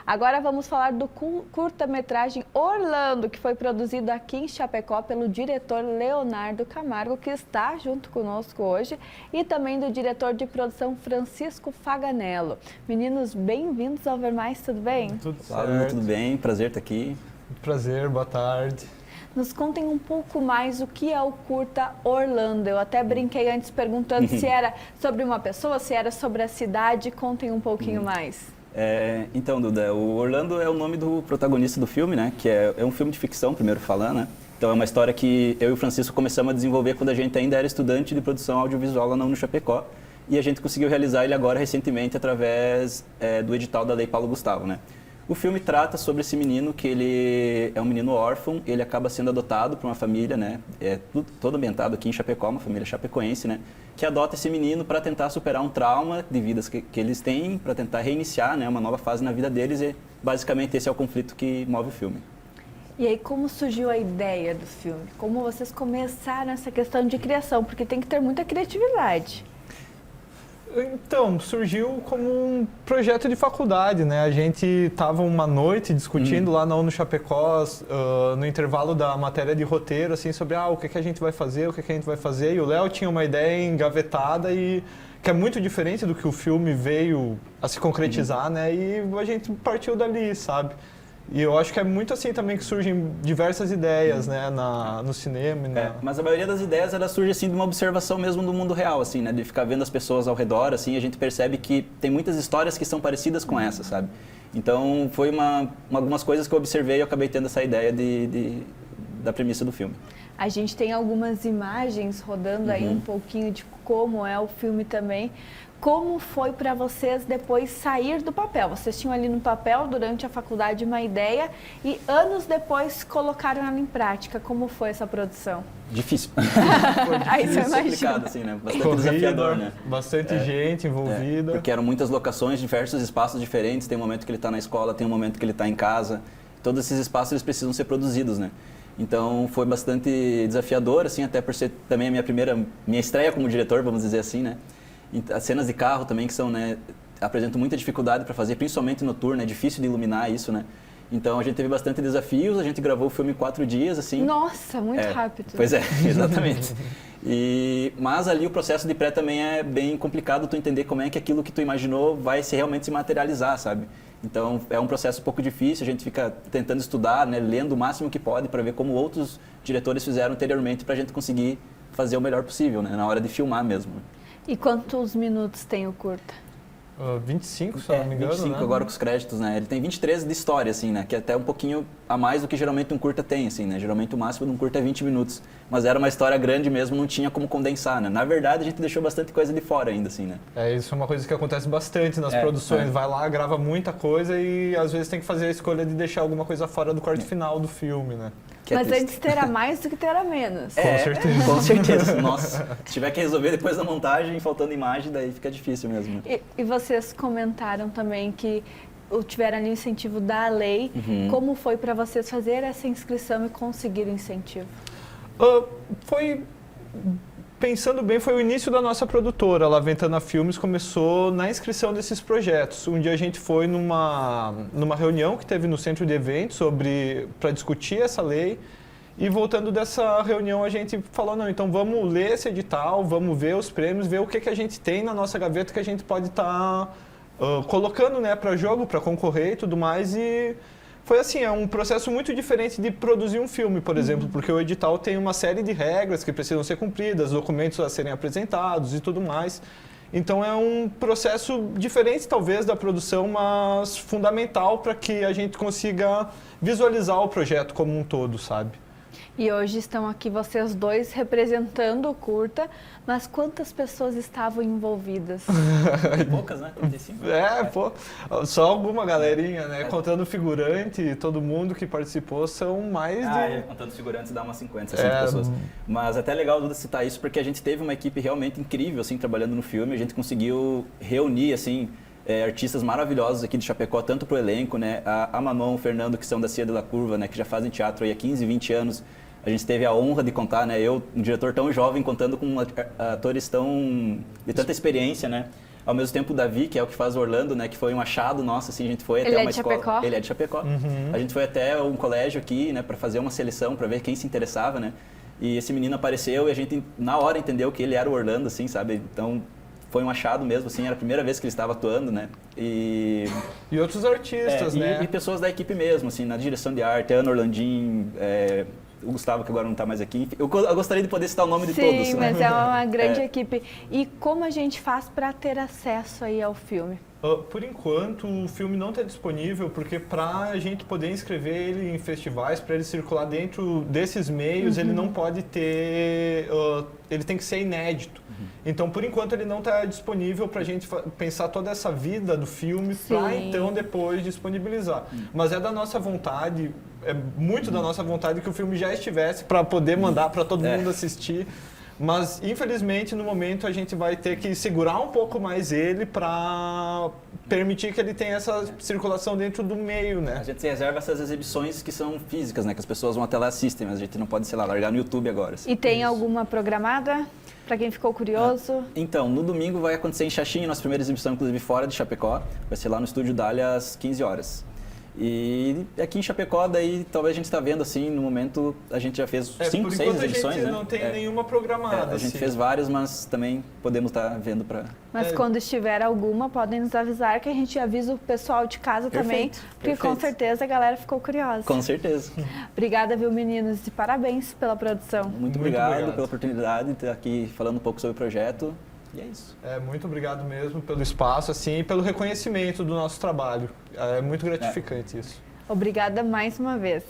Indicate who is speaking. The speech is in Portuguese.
Speaker 1: Agora vamos falar do curta-metragem Orlando, que foi produzido aqui em Chapecó pelo diretor Leonardo Camargo, que está junto conosco hoje, e também do diretor de produção Francisco Faganello. Meninos, bem-vindos ao Ver Mais, tudo bem?
Speaker 2: Tudo certo.
Speaker 3: Tudo bem, prazer estar aqui.
Speaker 2: Prazer, boa tarde.
Speaker 1: Nos contem um pouco mais o que é o curta Orlando. Eu até brinquei antes perguntando se era sobre uma pessoa, se era sobre a cidade. Contem um pouquinho mais.
Speaker 3: Então, Duda, o Orlando é o nome do protagonista do filme, né? Que é um filme de ficção, primeiro falando, né? Então é uma história que eu e o Francisco começamos a desenvolver quando a gente ainda era estudante de produção audiovisual lá no Chapecó. E a gente conseguiu realizar ele agora recentemente através do edital da Lei Paulo Gustavo, né? O filme trata sobre esse menino que ele é um menino órfão, ele acaba sendo adotado por uma família, né? Todo ambientado aqui em Chapecó, uma família chapecoense, né? Que adota esse menino para tentar superar um trauma de vidas que eles têm, para tentar reiniciar, né, uma nova fase na vida deles, e basicamente esse é o conflito que move o filme.
Speaker 1: E aí, como surgiu a ideia do filme? Como vocês começaram essa questão de criação? Porque tem que ter muita criatividade.
Speaker 2: Então, surgiu como um projeto de faculdade, né? A gente estava uma noite discutindo lá na UNO Chapecó, no intervalo da matéria de roteiro, assim, sobre o que a gente vai fazer, E o Léo tinha uma ideia engavetada e que é muito diferente do que o filme veio a se concretizar, né? E a gente partiu dali, sabe? E eu acho que é muito assim também que surgem diversas ideias, né, no cinema.
Speaker 3: Mas a maioria das ideias, ela surge assim de uma observação mesmo do mundo real, assim, né, de ficar vendo as pessoas ao redor, assim, a gente percebe que tem muitas histórias que são parecidas com essa, sabe? Então, foi algumas coisas que eu observei e eu acabei tendo essa ideia da premissa do filme.
Speaker 1: A gente tem algumas imagens rodando aí um pouquinho de como é o filme também. Como foi para vocês depois sair do papel? Vocês tinham ali no papel durante a faculdade uma ideia e anos depois colocaram ela em prática. Como foi essa produção?
Speaker 3: Difícil.
Speaker 1: Aí você imagina.
Speaker 3: Complicado, assim, né? Bastante desafiador, né?
Speaker 2: Bastante gente envolvida.
Speaker 3: Porque eram muitas locações, diversos espaços diferentes. Tem um momento que ele está na escola, tem um momento que ele está em casa. Todos esses espaços eles precisam ser produzidos, né? Então foi bastante desafiador, assim, até por ser também a minha estreia como diretor, vamos dizer assim, né? As cenas de carro também que são, né, apresentam muita dificuldade para fazer, principalmente noturno, é difícil de iluminar isso, né? Então a gente teve bastante desafios, a gente gravou o filme em 4 dias, assim.
Speaker 1: Nossa, muito rápido.
Speaker 3: Pois é, exatamente. Mas ali o processo de pré também é bem complicado, tu entender como é que aquilo que tu imaginou vai realmente se materializar, sabe? Então é um processo um pouco difícil, a gente fica tentando estudar, né, lendo o máximo que pode para ver como outros diretores fizeram anteriormente para a gente conseguir fazer o melhor possível, né, na hora de filmar mesmo.
Speaker 1: E quantos minutos tem o curta?
Speaker 2: 25, se eu não me engano,
Speaker 3: 25
Speaker 2: né?
Speaker 3: agora com os créditos, né? Ele tem 23 de história, assim, né? Que é até um pouquinho a mais do que geralmente um curta tem, assim, né? Geralmente o máximo de um curta é 20 minutos. Mas era uma história grande mesmo, não tinha como condensar, né? Na verdade, a gente deixou bastante coisa de fora ainda, assim, né?
Speaker 2: Isso é uma coisa que acontece bastante nas produções. Vai lá, grava muita coisa e às vezes tem que fazer a escolha de deixar alguma coisa fora do corte final do filme, né?
Speaker 1: Mas antes terá mais do que terá menos.
Speaker 2: Com certeza.
Speaker 3: Com certeza. Nossa, se tiver que resolver depois da montagem, faltando imagem, daí fica difícil mesmo.
Speaker 1: E vocês comentaram também que tiveram ali o incentivo da lei. Como foi para vocês fazer essa inscrição e conseguir o incentivo?
Speaker 2: Pensando bem, foi o início da nossa produtora. A La Ventana Filmes começou na inscrição desses projetos. Um dia a gente foi numa reunião que teve no centro de eventos para discutir essa lei. E voltando dessa reunião, a gente falou, não, então vamos ler esse edital, vamos ver os prêmios, ver o que a gente tem na nossa gaveta que a gente pode estar colocando, né, para jogo, para concorrer e tudo mais. E foi assim, é um processo muito diferente de produzir um filme, por exemplo, porque o edital tem uma série de regras que precisam ser cumpridas, documentos a serem apresentados e tudo mais. Então é um processo diferente, talvez, da produção, mas fundamental para que a gente consiga visualizar o projeto como um todo, sabe?
Speaker 1: E hoje estão aqui vocês dois representando o curta, mas quantas pessoas estavam envolvidas?
Speaker 3: Poucas, né? 35?
Speaker 2: Só alguma galerinha, né? Contando figurante, todo mundo que participou, são mais
Speaker 3: contando figurantes dá umas 50, 60 pessoas. Mas até é legal Duda citar isso, porque a gente teve uma equipe realmente incrível, assim, trabalhando no filme, a gente conseguiu reunir, assim, artistas maravilhosos aqui de Chapecó, tanto pro elenco, né? A Manon, o Fernando, que são da Cia de la Curva, né? Que já fazem teatro aí há 15, 20 anos. A gente teve a honra de contar, né? Eu, um diretor tão jovem, contando com atores de tanta experiência, né? Ao mesmo tempo o Davi, que é o que faz o Orlando, né, que foi um achado nosso, assim, a gente foi até uma escola.
Speaker 1: Chapecó?
Speaker 3: Ele é de Chapecó. A gente foi até um colégio aqui, né, para fazer uma seleção, para ver quem se interessava, né? E esse menino apareceu e a gente na hora entendeu que ele era o Orlando, assim, sabe? Então foi um achado mesmo, assim, era a primeira vez que ele estava atuando, né?
Speaker 2: E outros artistas, né?
Speaker 3: E pessoas da equipe mesmo, assim, na direção de arte, Ana Orlandim, o Gustavo, que agora não está mais aqui. Eu gostaria de poder citar o nome de todos.
Speaker 1: Sim, mas é uma grande equipe. E como a gente faz para ter acesso aí ao filme?
Speaker 2: Por enquanto, o filme não está disponível, porque para a gente poder inscrever ele em festivais, para ele circular dentro desses meios, ele não pode ter... ele tem que ser inédito. Então, por enquanto, ele não está disponível para a gente pensar toda essa vida do filme para, então, depois disponibilizar. Mas é da nossa vontade, é muito da nossa vontade que o filme já estivesse para poder mandar para todo mundo assistir. Mas, infelizmente, no momento a gente vai ter que segurar um pouco mais ele para permitir que ele tenha essa circulação dentro do meio, né?
Speaker 3: A gente se reserva essas exibições que são físicas, né? Que as pessoas vão até lá e assistem, mas a gente não pode, sei lá, largar no YouTube agora. Assim.
Speaker 1: E tem alguma programada? Para quem ficou curioso?
Speaker 3: Então, no domingo vai acontecer em Xaxim, nossa primeira exibição, inclusive, fora de Chapecó. Vai ser lá no Estúdio Dália às 15 horas. E aqui em Chapecó, daí, talvez a gente está vendo, assim, no momento, a gente já fez 5, 6 exibições,
Speaker 2: a gente não tem nenhuma programada.
Speaker 3: A gente fez várias, mas também podemos estar vendo para...
Speaker 1: Mas quando estiver alguma, podem nos avisar, que a gente avisa o pessoal de casa também, porque com certeza a galera ficou curiosa.
Speaker 3: Com certeza.
Speaker 1: Obrigada, viu, meninos, e parabéns pela produção.
Speaker 3: Muito obrigado pela oportunidade de estar aqui falando um pouco sobre o projeto. E é isso.
Speaker 2: Muito obrigado mesmo pelo espaço, assim, e pelo reconhecimento do nosso trabalho. É muito gratificante isso.
Speaker 1: Obrigada mais uma vez.